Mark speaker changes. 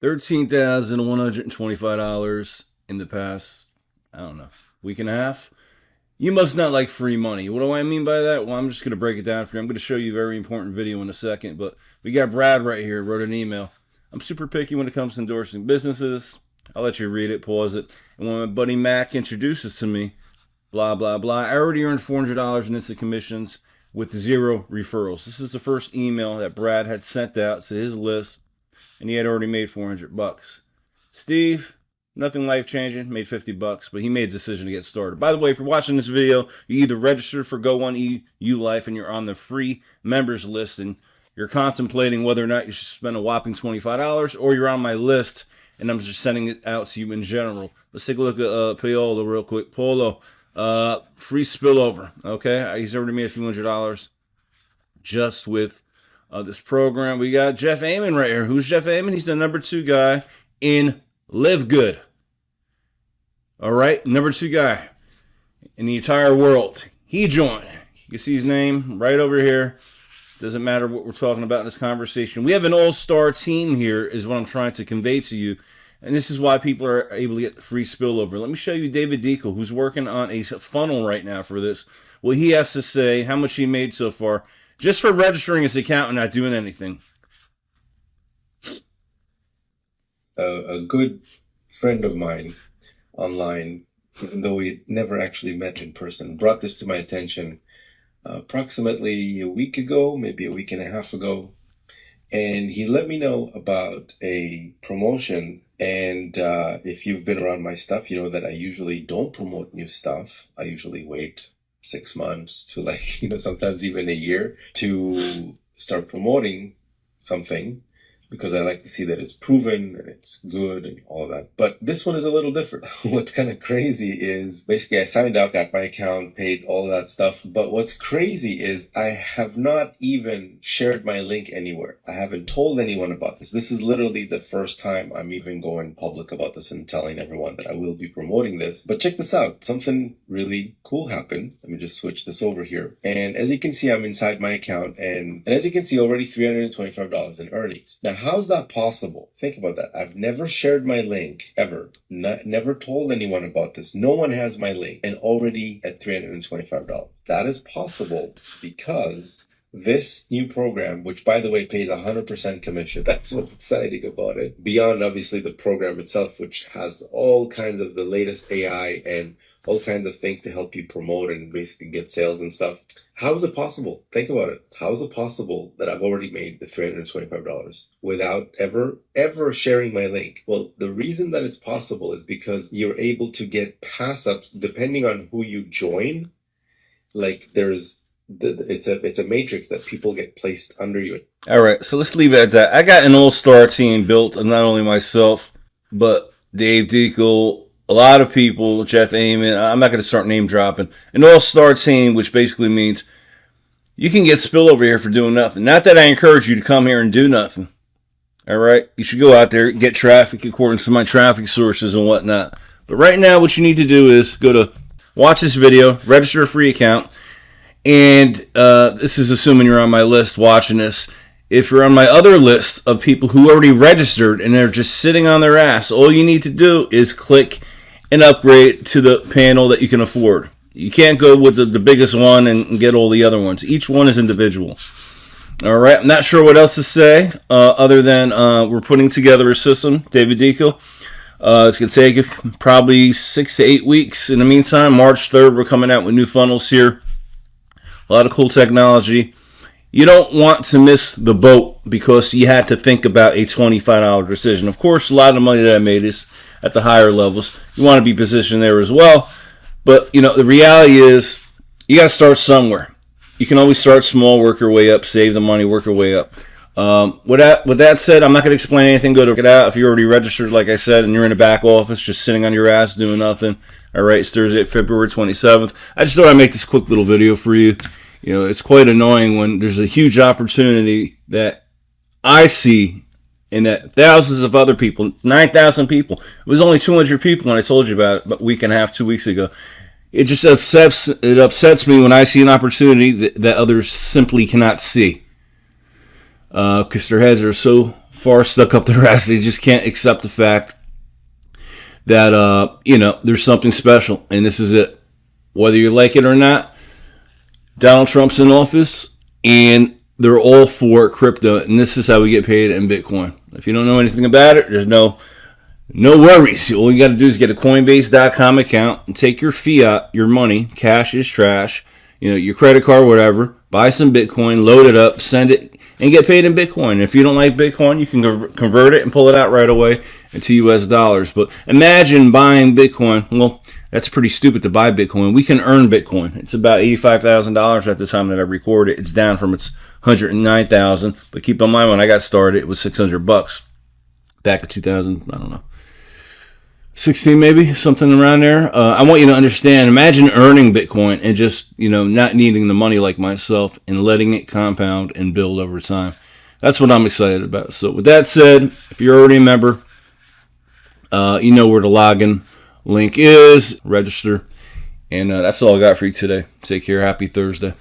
Speaker 1: $13,125 in the past, I don't know, week and a half. You must not like free money. What do I mean by that? Well, I'm just going to break it down for you. I'm going to show you a very important video in a second, but we got Brad right here, wrote an email. I'm super picky when it comes to endorsing businesses. I'll let you read it, pause it. And when my buddy Mac introduces to me, blah, blah, blah, I already earned $400 in instant commissions with 0 referrals. This is the first email that Brad had sent out to his list, and he had already made $400. Steve, nothing life-changing, made $50, but he made a decision to get started. By the way, if you're watching this video, you either registered for Go One EU Life and you're on the free members list and you're contemplating whether or not you should spend a whopping $25, or you're on my list and I'm just sending it out to you in general. Let's take a look at Paolo real quick. Polo, free spillover, okay? He's already made a few $100 just with this program. We got Jeff Amon right here. Who's Jeff Amon? He's the number 2 guy in Live Good. All right, number 2 guy in the entire world. He joined. You can see his name right over here. Doesn't matter what we're talking about in this conversation. We have an all-star team here is what I'm trying to convey to you. And this is why people are able to get free spillover. Let me show you David Deacle, who's working on a funnel right now for this. Well, he has to say how much he made so far just for registering his account and not doing anything.
Speaker 2: A good friend of mine online, even though we never actually met in person, brought this to my attention approximately a week ago, maybe a week and a half ago. And he let me know about a promotion. And if you've been around my stuff, you know that I usually don't promote new stuff. I usually wait 6 months to sometimes even a year to start promoting something, because I like to see that it's proven and it's good and all of that. But this one is a little different. What's kind of crazy is basically I signed up, got my account, paid all of that stuff. But what's crazy is I have not even shared my link anywhere. I haven't told anyone about this. This is literally the first time I'm even going public about this and telling everyone that I will be promoting this. But check this out. Something really cool happened. Let me just switch this over here. And as you can see, I'm inside my account. And as you can see, already $325 in earnings. Now, how's that possible? Think about that. I've never shared my link ever. Never told anyone about this. No one has my link, and already at $325. That is possible because this new program, which by the way pays 100% commission, that's what's exciting about it. Beyond obviously the program itself, which has all kinds of the latest AI and all kinds of things to help you promote and basically get sales and stuff. How is it possible? Think about it. How is it possible that I've already made the $325 without ever sharing my link? Well, the reason that it's possible is because you're able to get pass-ups depending on who you join. Like it's a matrix that people get placed under you.
Speaker 1: All right, so let's leave it at that. I got an all-star team built of not only myself, but Dave Deacle, a lot of people, Jeff Amon. I'm not going to start name dropping. An all-star team, which basically means you can get spillover here for doing nothing. Not that I encourage you to come here and do nothing. All right? You should go out there, get traffic according to my traffic sources and whatnot. But right now, what you need to do is go to watch this video, register a free account, and this is assuming you're on my list watching this. If you're on my other list of people who already registered and they're just sitting on their ass, all you need to do is click and upgrade to the panel that you can afford. You can't go with the biggest one and get all the other ones. Each one is individual. All right. I'm not sure what else to say other than we're putting together a system, David Deacle. It's going to take probably 6 to 8 weeks. In the meantime, March 3rd, we're coming out with new funnels here. A lot of cool technology. You don't want to miss the boat because you had to think about a $25 decision. Of course, a lot of the money that I made is at the higher levels. You want to be positioned there as well. But, the reality is you got to start somewhere. You can always start small, work your way up, save the money, work your way up. With that said, I'm not going to explain anything. Go to it out. If you're already registered, like I said, and you're in the back office just sitting on your ass doing nothing. All right, it's Thursday, February 27th. I just thought I'd make this quick little video for you. It's quite annoying when there's a huge opportunity that I see and that thousands of other people, 9,000 people, it was only 200 people when I told you about it about a week and a half, 2 weeks ago. It just upsets me when I see an opportunity that others simply cannot see because their heads are so far stuck up their ass. They just can't accept the fact that, there's something special, and this is it. Whether you like it or not, Donald Trump's in office, and they're all for crypto, and this is how we get paid in Bitcoin. If you don't know anything about it, there's no worries. All you got to do is get a Coinbase.com account and take your fiat, your money, cash is trash, your credit card, whatever, buy some Bitcoin, load it up, send it, and get paid in Bitcoin. If you don't like Bitcoin, you can convert it and pull it out right away into US dollars. But imagine buying Bitcoin. Well, that's pretty stupid to buy Bitcoin. We can earn Bitcoin. It's about $85,000 at the time that I record it. It's down from its $109,000. But keep in mind, when I got started, it was $600 back in 2000. I don't know. 16 maybe, something around there. I want you to understand, imagine earning Bitcoin and just, not needing the money like myself and letting it compound and build over time. That's what I'm excited about. So with that said, if you're already a member, you know where the login link is, register. And that's all I got for you today. Take care. Happy Thursday.